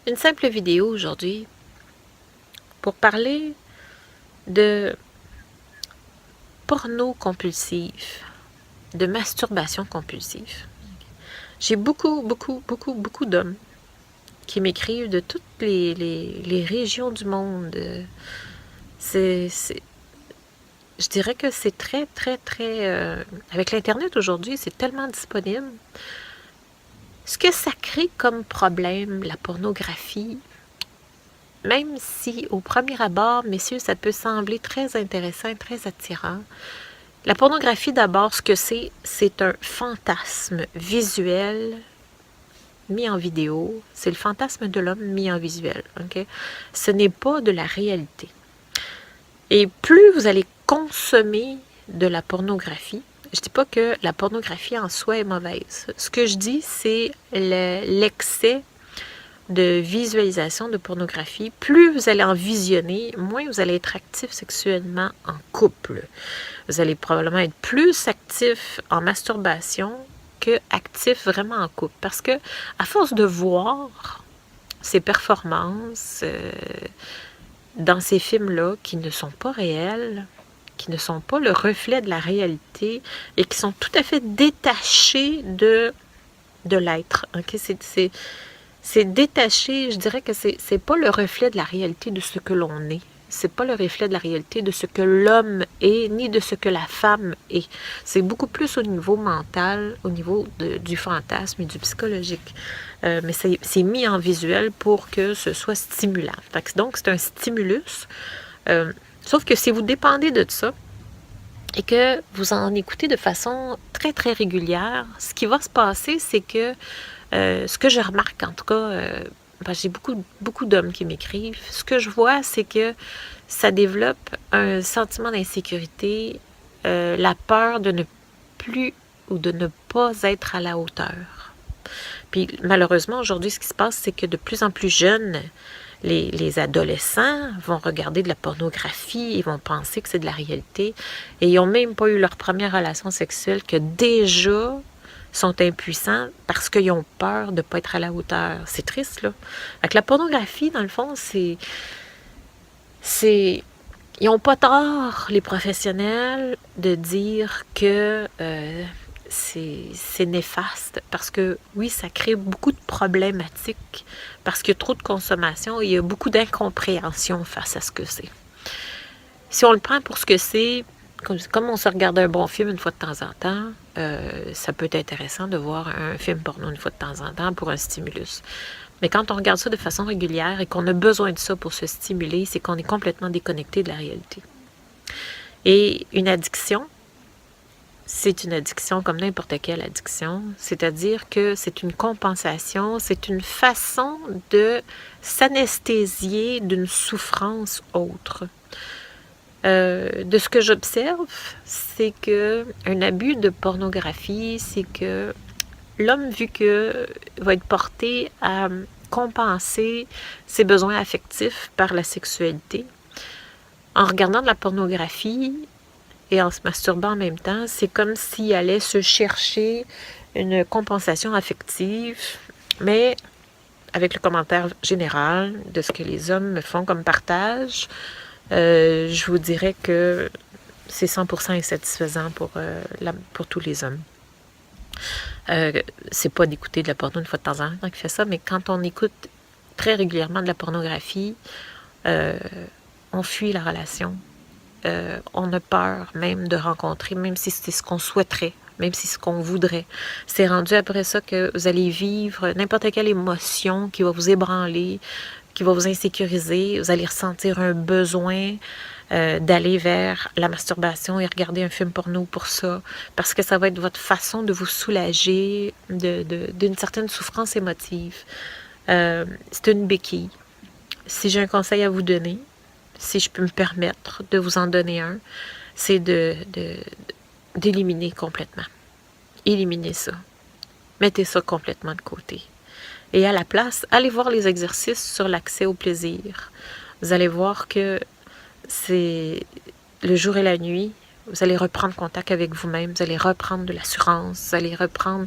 Une simple vidéo aujourd'hui pour parler de porno compulsif, de masturbation compulsive. J'ai beaucoup d'hommes qui m'écrivent de toutes les régions du monde. Je dirais que c'est très... avec l'Internet aujourd'hui, c'est tellement disponible. Ce que ça crée comme problème, la pornographie, même si au premier abord, messieurs, ça peut sembler très intéressant et très attirant, la pornographie d'abord, ce que c'est un fantasme visuel mis en vidéo. C'est le fantasme de l'homme mis en visuel. Okay? Ce n'est pas de la réalité. Et plus vous allez consommer de la pornographie, je ne dis pas que la pornographie en soi est mauvaise. Ce que je dis, c'est l'excès de visualisation de pornographie. Plus vous allez en visionner, moins vous allez être actif sexuellement en couple. Vous allez probablement être plus actif en masturbation que actif vraiment en couple. Parce que à force de voir ces performances dans ces films-là qui ne sont pas réels, qui ne sont pas le reflet de la réalité et qui sont tout à fait détachés de l'être. Okay? C'est détaché, je dirais que c'est pas le reflet de la réalité de ce que l'on est. C'est pas le reflet de la réalité de ce que l'homme est, ni de ce que la femme est. C'est beaucoup plus au niveau mental, au niveau du fantasme et du psychologique. Mais c'est mis en visuel pour que ce soit stimulant. Donc, c'est un stimulus. Sauf que si vous dépendez de ça et que vous en écoutez de façon très régulière, ce qui va se passer, c'est que ce que je remarque, en tout cas, j'ai beaucoup d'hommes qui m'écrivent. Ce que je vois, c'est que ça développe un sentiment d'insécurité, la peur de ne plus ou de ne pas être à la hauteur. Puis malheureusement, aujourd'hui, ce qui se passe, c'est que de plus en plus jeunes, les adolescents vont regarder de la pornographie, ils vont penser que c'est de la réalité, et ils n'ont même pas eu leur première relation sexuelle que déjà sont impuissants parce qu'ils ont peur de ne pas être à la hauteur. C'est triste, là. Avec la pornographie, dans le fond, c'est... Ils n'ont pas tort, les professionnels, de dire que c'est néfaste. Parce que, oui, ça crée beaucoup de problématiques. Parce qu'il y a trop de consommation et il y a beaucoup d'incompréhension face à ce que c'est. Si on le prend pour ce que c'est, comme on se regarde un bon film une fois de temps en temps, ça peut être intéressant de voir un film porno une fois de temps en temps pour un stimulus. Mais quand on regarde ça de façon régulière et qu'on a besoin de ça pour se stimuler, c'est qu'on est complètement déconnecté de la réalité. Et une addiction, c'est une addiction comme n'importe quelle addiction, c'est-à-dire que c'est une compensation, c'est une façon de s'anesthésier d'une souffrance autre. De ce que j'observe, c'est qu'un abus de pornographie, c'est que l'homme, vu que va être porté à compenser ses besoins affectifs par la sexualité, en regardant de la pornographie et en se masturbant en même temps, c'est comme s'il allait se chercher une compensation affective, mais avec le commentaire général de ce que les hommes me font comme partage, je vous dirais que c'est 100% insatisfaisant pour tous les hommes. C'est pas d'écouter de la porno une fois de temps en temps qui fait ça, mais quand on écoute très régulièrement de la pornographie, on fuit la relation. On a peur même de rencontrer, même si c'est ce qu'on souhaiterait, même si c'est ce qu'on voudrait. C'est rendu après ça que vous allez vivre n'importe quelle émotion qui va vous ébranler, qui va vous insécuriser. Vous allez ressentir un besoin d'aller vers la masturbation et regarder un film porno pour ça, parce que ça va être votre façon de vous soulager d'une certaine souffrance émotive. C'est une béquille. Si j'ai un conseil à vous donner, si je peux me permettre de vous en donner un, c'est d'éliminer complètement. Éliminez ça. Mettez ça complètement de côté. Et à la place, allez voir les exercices sur l'accès au plaisir. Vous allez voir que c'est le jour et la nuit. Vous allez reprendre contact avec vous-même. Vous allez reprendre de l'assurance. Vous allez reprendre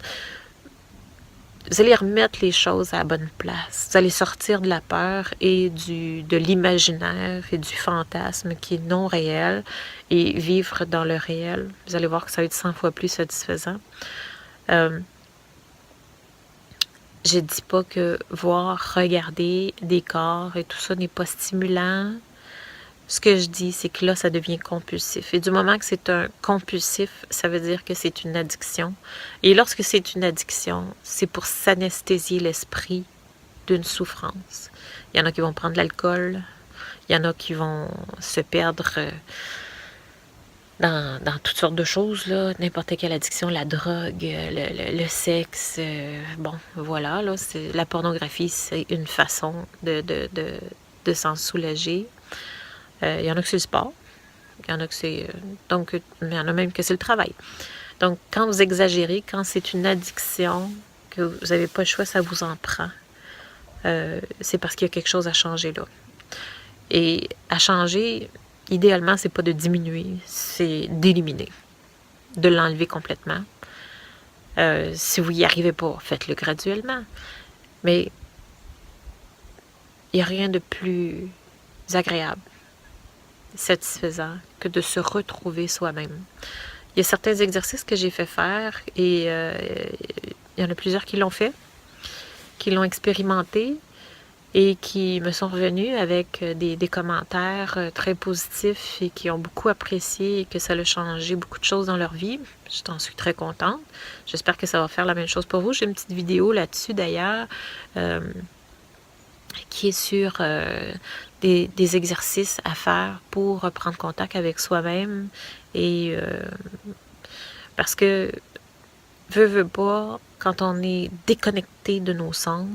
vous allez remettre les choses à la bonne place. Vous allez sortir de la peur et de l'imaginaire et du fantasme qui est non réel et vivre dans le réel. Vous allez voir que ça va être 100 fois plus satisfaisant. Je dis pas que voir, regarder des corps et tout ça n'est pas stimulant. Ce que je dis, c'est que là, ça devient compulsif. Et du moment que c'est un compulsif, ça veut dire que c'est une addiction. Et lorsque c'est une addiction, c'est pour s'anesthésier l'esprit d'une souffrance. Il y en a qui vont prendre de l'alcool, il y en a qui vont se perdre dans toutes sortes de choses, là, n'importe quelle addiction, la drogue, le sexe, bon, voilà, là, la pornographie, c'est une façon de s'en soulager. Il y en a que c'est le sport, il y en a que c'est... donc, il y en a même que c'est le travail. Donc, quand vous exagérez, quand c'est une addiction, que vous n'avez pas le choix, ça vous en prend, c'est parce qu'il y a quelque chose à changer là. Et à changer, idéalement, c'est pas de diminuer, c'est d'éliminer, de l'enlever complètement. Si vous n'y arrivez pas, faites-le graduellement. Mais il n'y a rien de plus agréable, satisfaisant que de se retrouver soi-même. Il y a certains exercices que j'ai fait faire et il y en a plusieurs qui l'ont fait, qui l'ont expérimenté et qui me sont revenus avec des commentaires très positifs et qui ont beaucoup apprécié et que ça a changé beaucoup de choses dans leur vie. Je t'en suis très contente. J'espère que ça va faire la même chose pour vous. J'ai une petite vidéo là-dessus d'ailleurs qui est sur des exercices à faire pour reprendre contact avec soi-même et parce que veut pas, quand on est déconnecté de nos sens,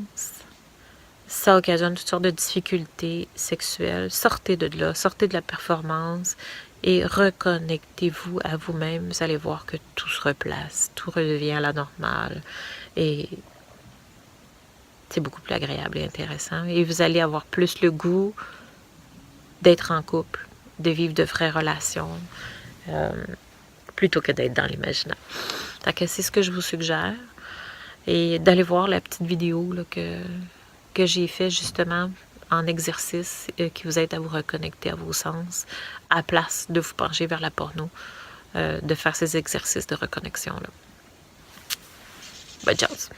ça occasionne toutes sortes de difficultés sexuelles. Sortez de là, sortez de la performance et reconnectez-vous à vous-même. Vous allez voir que tout se replace, tout redevient à la normale et c'est beaucoup plus agréable et intéressant. Et vous allez avoir plus le goût d'être en couple, de vivre de vraies relations, plutôt que d'être dans l'imaginaire. Donc, c'est ce que je vous suggère. Et d'aller voir la petite vidéo là, que j'ai fait justement en exercice qui vous aide à vous reconnecter à vos sens, à place de vous pencher vers la porno, de faire ces exercices de reconnexion-là. Bonne chance!